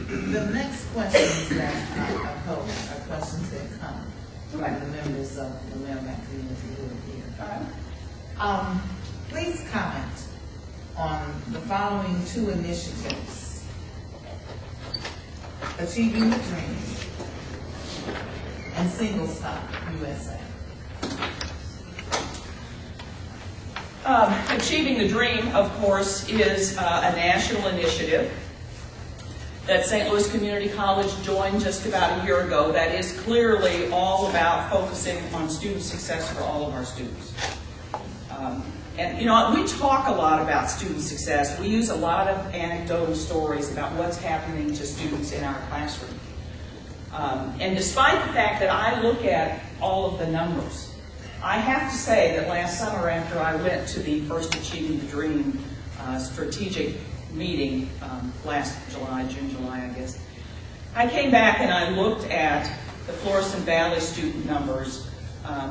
The next questions that I pose are questions that come from the members of the Meramec community who are here. All right. Please comment on the following two initiatives: Achieving the Dream and Single Stop USA. Achieving the Dream, of course, is a national initiative that St. Louis Community College joined just about a year ago. That is clearly all about focusing on student success for all of our students. And you know, we talk a lot about student success. We use a lot of anecdotal stories about what's happening to students in our classroom. And despite the fact that I look at all of the numbers, I have to say that last summer, after I went to the first Achieving the Dream strategic meeting last July, June-July, I guess, I came back and I looked at the Florissant Valley student numbers,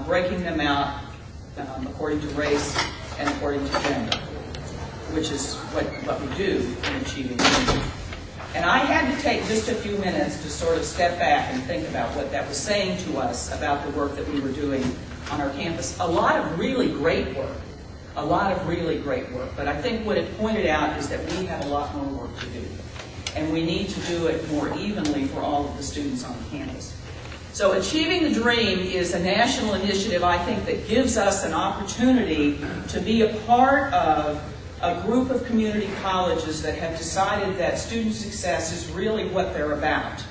breaking them out according to race and according to gender, which is what we do in Achieving the Dream. And I had to take just a few minutes to sort of step back and think about what that was saying to us about the work that we were doing on our campus. A lot of really great work. But I think what it pointed out is that we have a lot more work to do. And we need to do it more evenly for all of the students on campus. So Achieving the Dream is a national initiative, I think, that gives us an opportunity to be a part of a group of community colleges that have decided that student success is really what they're about.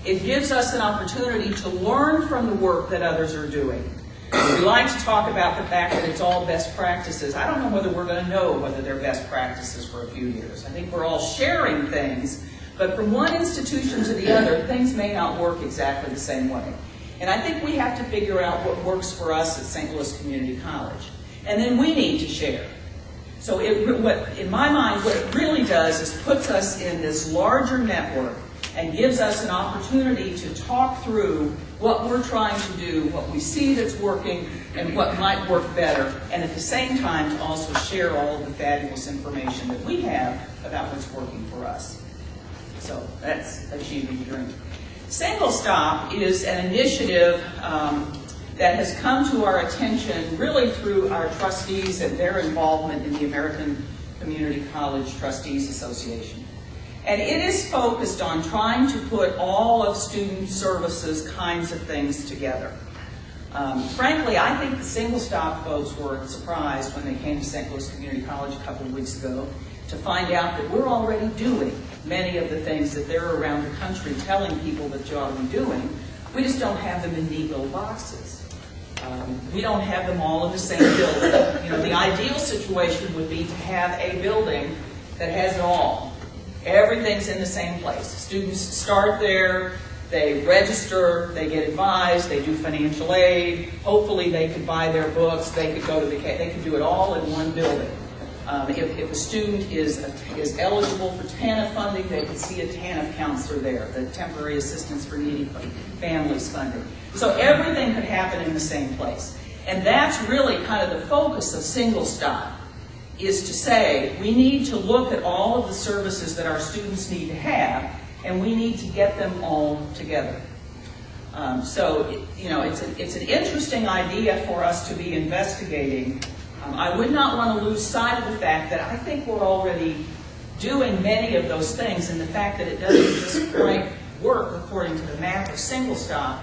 It gives us an opportunity to learn from the work that others are doing. We like to talk about the fact that it's all best practices. I don't know whether we're going to know whether they're best practices for a few years. I think we're all sharing things, but from one institution to the other, things may not work exactly the same way. And I think we have to figure out what works for us at St. Louis Community College. And then we need to share. So in my mind, what it really does is puts us in this larger network and gives us an opportunity to talk through what we're trying to do, what we see that's working, and what might work better, and at the same time to also share all of the fabulous information that we have about what's working for us. So that's Achieving the Dream. Single Stop is an initiative that has come to our attention really through our trustees and their involvement in the American Community College Trustees Association. And it is focused on trying to put all of student services kinds of things together. Frankly, I think the Single Stop folks were surprised when they came to St. Louis Community College a couple of weeks ago to find out that we're already doing many of the things that they're around the country telling people that you ought to be doing. We just don't have them in neat little boxes. We don't have them all in the same building. You know, the ideal situation would be to have a building that has it all. Everything's in the same place. Students start there, they register, they get advised, they do financial aid. Hopefully they could buy their books, they could go to they could do it all in one building. If a student is eligible for TANF funding, they could see a TANF counselor there, the Temporary Assistance for Needy Families funding. So everything could happen in the same place. And that's really kind of the focus of Single Stop, is to say we need to look at all of the services that our students need to have, and we need to get them all together. You know, it's an interesting idea for us to be investigating. I would not want to lose sight of the fact that I think we're already doing many of those things, and the fact that it doesn't just quite work according to the map of Single Stop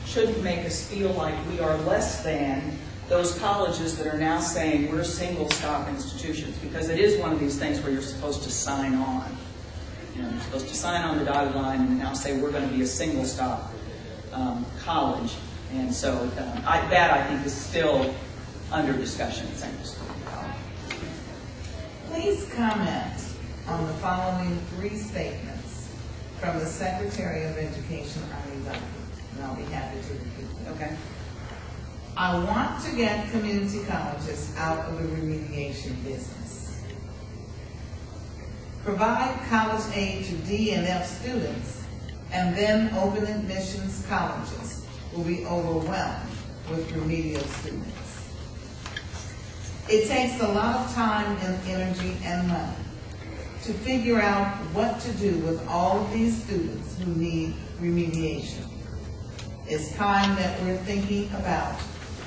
shouldn't make us feel like we are less than those colleges that are now saying we're Single Stop institutions, because it is one of these things where you're supposed to sign on. You know, you're supposed to sign on the dotted line and now say we're going to be a Single Stop college. And so that I think is still under discussion at St. Louis College. Please comment on the following three statements from the Secretary of Education, Arnie Duncan, and I'll be happy to repeat them. Okay. I want to get community colleges out of the remediation business. Provide college aid to D and F students, and then open admissions colleges will be overwhelmed with remedial students. It takes a lot of time and energy and money to figure out what to do with all of these students who need remediation. It's time that we're thinking about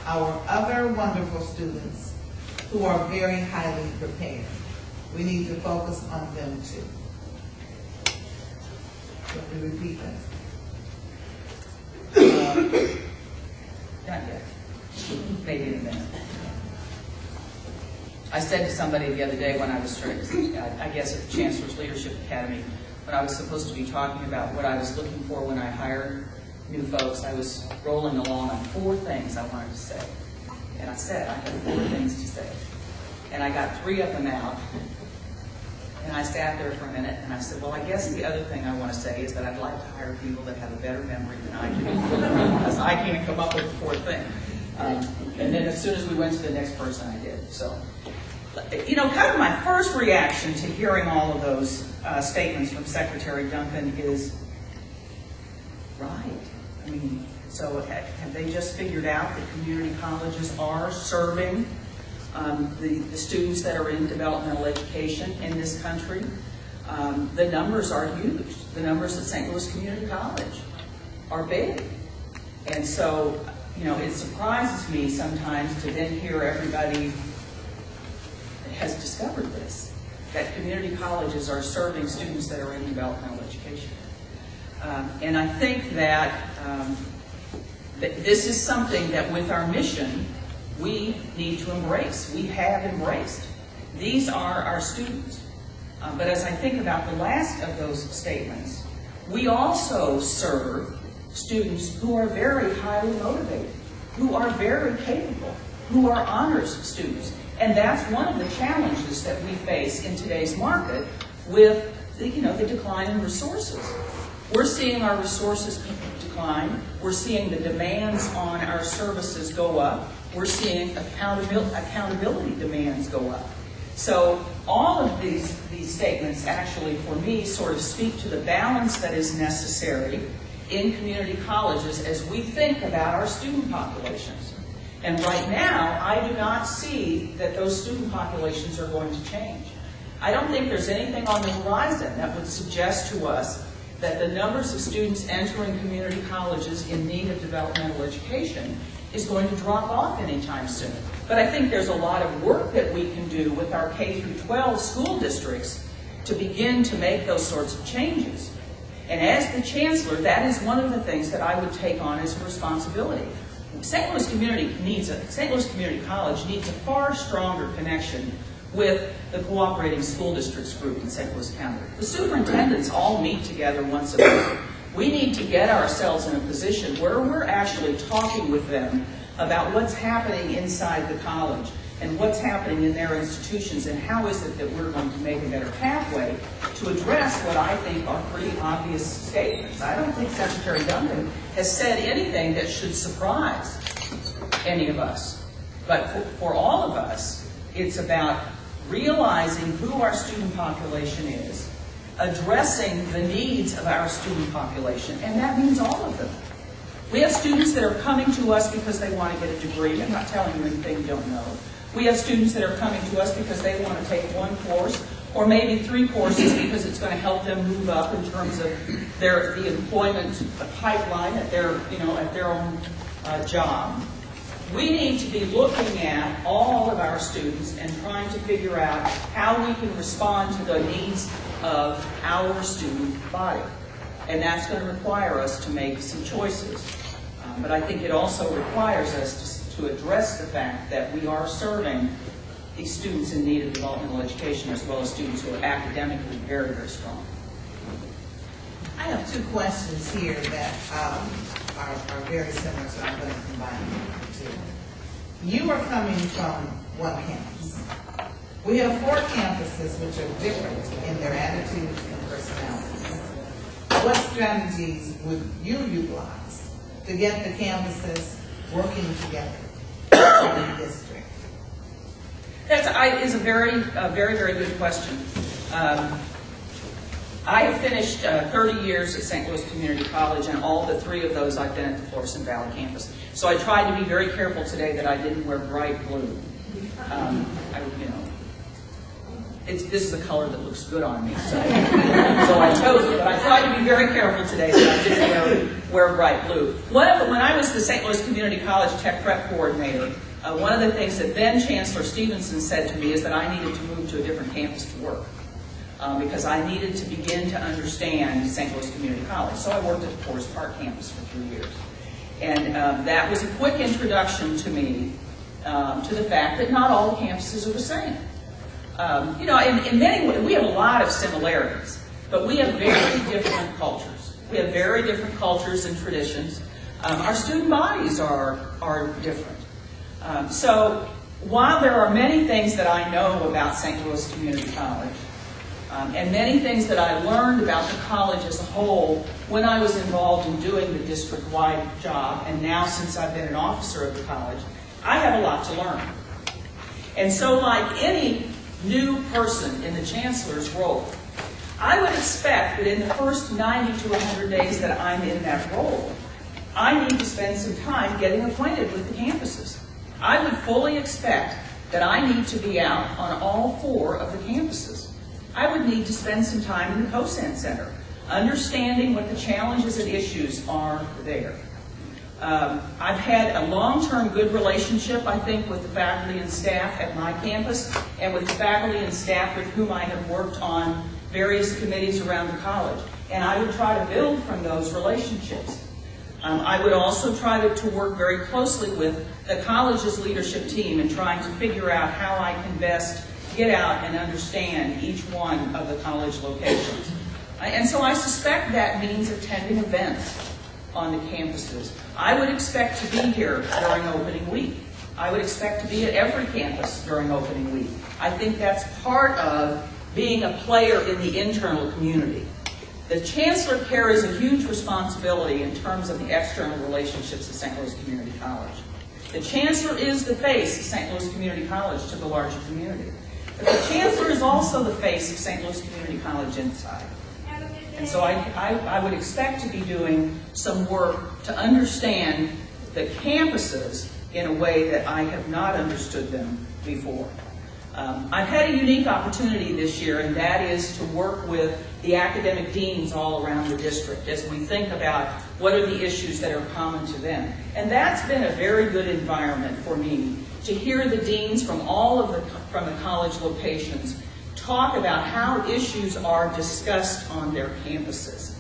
our other wonderful students who are very highly prepared. We need to focus on them too. Let me repeat that. Not yet. Maybe in a minute. I said to somebody the other day when I was, I guess at the Chancellor's Leadership Academy, when I was supposed to be talking about what I was looking for when I hired new folks, I was rolling along on 4 things I wanted to say. And I said, I had 4 things to say. And I got 3 of them out. And I sat there for a minute and I said, well, I guess the other thing I want to say is that I'd like to hire people that have a better memory than I do, because I can't come up with the 4th thing. And then as soon as we went to the next person, I did. So, you know, kind of my first reaction to hearing all of those statements from Secretary Duncan is, right. I mean, so have they just figured out that community colleges are serving the students that are in developmental education in this country? The numbers are huge. The numbers at St. Louis Community College are big. And so, you know, it surprises me sometimes to then hear everybody has discovered this, that community colleges are serving students that are in developmental education. And I think that, that this is something that with our mission, we need to embrace. We have embraced. These are our students. But as I think about the last of those statements, we also serve students who are very highly motivated, who are very capable, who are honors students. And that's one of the challenges that we face in today's market with the, the decline in resources. We're seeing our resources decline. We're seeing the demands on our services go up. We're seeing accountability demands go up. So all of these statements actually, for me, sort of speak to the balance that is necessary in community colleges as we think about our student populations. And right now, I do not see that those student populations are going to change. I don't think there's anything on the horizon that would suggest to us that the numbers of students entering community colleges in need of developmental education is going to drop off anytime soon. But I think there's a lot of work that we can do with our K-12 school districts to begin to make those sorts of changes. And as the Chancellor, that is one of the things that I would take on as a responsibility. St. Louis Community College needs a far stronger connection with the cooperating school districts group in St. Louis County. The superintendents all meet together once a month. We need to get ourselves in a position where we're actually talking with them about what's happening inside the college and what's happening in their institutions and how is it that we're going to make a better pathway to address what I think are pretty obvious statements. I don't think Secretary Duncan has said anything that should surprise any of us. But for all of us, it's about realizing who our student population is, addressing the needs of our student population, and that means all of them. We have students that are coming to us because they want to get a degree. I'm not telling you anything you don't know. We have students that are coming to us because they want to take one course or maybe 3 courses because it's going to help them move up in terms of the employment pipeline at their own job. We need to be looking at all of our students and trying to figure out how we can respond to the needs of our student body. And that's going to require us to make some choices. But I think it also requires us to address the fact that we are serving these students in need of developmental education as well as students who are academically very, very strong. I have 2 questions here that are very similar, so I'm going to combine them. You are coming from one campus. We have 4 campuses which are different in their attitudes and personalities. What strategies would you utilize to get the campuses working together in the district? That is a very, very good question. I have finished 30 years at St. Louis Community College, and all but 3 of those I've been at the Florissant Valley campus. So I tried to be very careful today that I didn't wear bright blue. this is a color that looks good on me, so I chose it. But I tried to be very careful today that I didn't wear bright blue. When I was the St. Louis Community College Tech Prep Coordinator, one of the things that then Chancellor Stevenson said to me is that I needed to move to a different campus to work. Because I needed to begin to understand St. Louis Community College. So I worked at the Forest Park campus for 3 years. And that was a quick introduction to me to the fact that not all campuses are the same. You know, in many ways, we have a lot of similarities, but we have very different cultures. We have very different cultures and traditions. Our student bodies are different. So while there are many things that I know about St. Louis Community College, and many things that I learned about the college as a whole when I was involved in doing the district-wide job, and now since I've been an officer of the college, I have a lot to learn. And so like any new person in the Chancellor's role, I would expect that in the first 90 to 100 days that I'm in that role, I need to spend some time getting acquainted with the campuses. I would fully expect that I need to be out on all 4 of the campuses. I would need to spend some time in the COSAN Center, understanding what the challenges and issues are there. I've had a long-term good relationship, I think, with the faculty and staff at my campus and with the faculty and staff with whom I have worked on various committees around the college. And I would try to build from those relationships. I would also try to work very closely with the college's leadership team in trying to figure out how I can best get out and understand each one of the college locations. And so I suspect that means attending events on the campuses. I would expect to be here during opening week. I would expect to be at every campus during opening week. I think that's part of being a player in the internal community. The Chancellor carries a huge responsibility in terms of the external relationships of St. Louis Community College. The Chancellor is the face of St. Louis Community College to the larger community. But the Chancellor is also the face of St. Louis Community College inside. And so I would expect to be doing some work to understand the campuses in a way that I have not understood them before. I've had a unique opportunity this year, and that is to work with the academic deans all around the district as we think about what are the issues that are common to them. And that's been a very good environment for me to hear the deans from from the college locations talk about how issues are discussed on their campuses.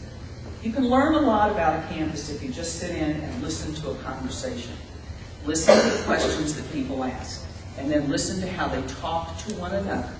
You can learn a lot about a campus if you just sit in and listen to a conversation. Listen to the questions that people ask, and then listen to how they talk to one another.